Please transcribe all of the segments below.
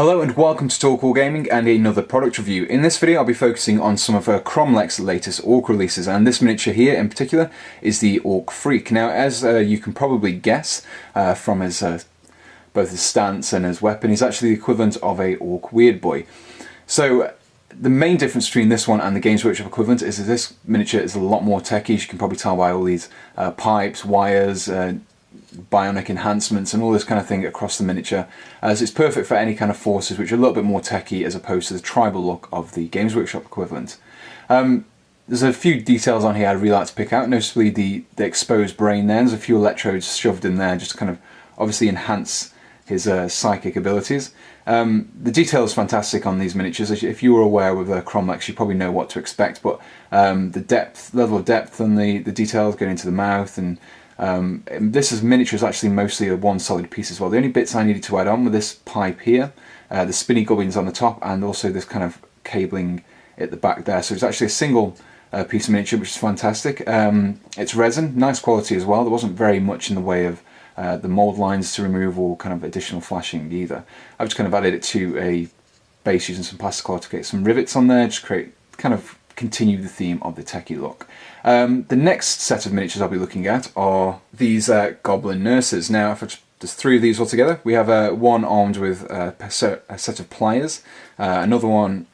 Hello and welcome to Talk War Gaming and another product review. In this video I'll be focusing on some of Kromlech's latest Orc releases, and this miniature here in particular is the Orc Freak. Now, as you can probably guess from his both his stance and his weapon, he's actually the equivalent of a Orc Weird Boy. So the main difference between this one and the Games Workshop equivalent is that this miniature is a lot more techy, as you can probably tell by all these pipes, wires, bionic enhancements and all this kind of thing across the miniature, as it's perfect for any kind of forces which are a little bit more techy as opposed to the tribal look of the Games Workshop equivalent. There's a few details on here I'd really like to pick out, notably the exposed brain there. There's a few electrodes shoved in there just to kind of obviously enhance his psychic abilities. The detail is fantastic on these miniatures. If you were aware with Kromlech, you probably know what to expect, but the level of depth and the details going into the mouth, and this miniature is actually mostly a one solid piece as well. The only bits I needed to add on were this pipe here, the spinny gubbins on the top, and also this kind of cabling at the back there. So it's actually a single piece of miniature, which is fantastic. It's resin, nice quality as well. There wasn't very much in the way of the mold lines to remove or kind of additional flashing either. I've just kind of added it to a base using some plastic to get some rivets on there, just continue the theme of the techie look. The next set of miniatures I'll be looking at are these Goblin Nurses. Now, there's three of these altogether. We have one armed with a set of pliers, another one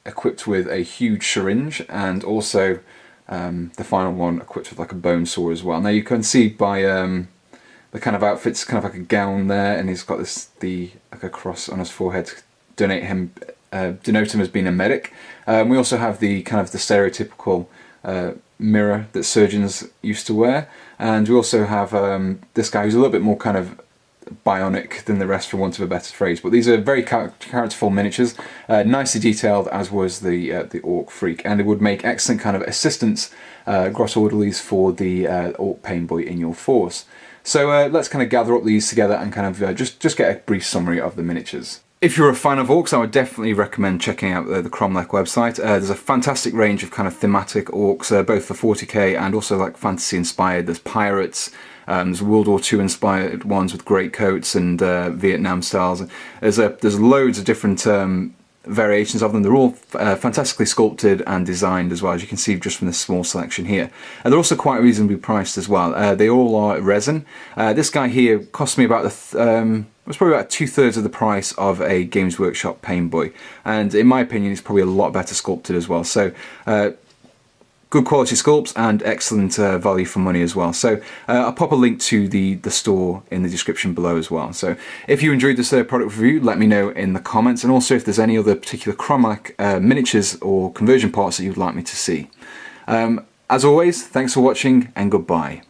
equipped with a huge syringe, and also the final one equipped with like a bone saw as well. Now you can see by the kind of outfit's kind of like a gown there, and he's got like a cross on his forehead to denote him as being a medic. We also have the stereotypical mirror that surgeons used to wear, and we also have this guy who's a little bit more kind of bionic than the rest, for want of a better phrase. But these are very characterful miniatures, nicely detailed, as was the Orc Freak, and it would make excellent kind of assistants, gross orderlies for the Orc Pain Boy in your force. So let's kind of gather up these together and kind of just get a brief summary of the miniatures. If you're a fan of orcs, I would definitely recommend checking out the Kromlech website. There's a fantastic range of kind of thematic orcs, both for 40k and also like fantasy inspired. There's pirates, there's World War II inspired ones with great coats and Vietnam styles. There's loads of different variations of them. They're all fantastically sculpted and designed as well, as you can see just from this small selection here. And they're also quite reasonably priced as well. They all are resin. This guy here cost me about it was probably about 2/3 of the price of a Games Workshop Pain Boy, and in my opinion he's probably a lot better sculpted as well. So good quality sculpts and excellent value for money as well. So I'll pop a link to the store in the description below as well. So if you enjoyed this product review, let me know in the comments, and also if there's any other particular Kromlech miniatures or conversion parts that you'd like me to see. As always, thanks for watching and goodbye.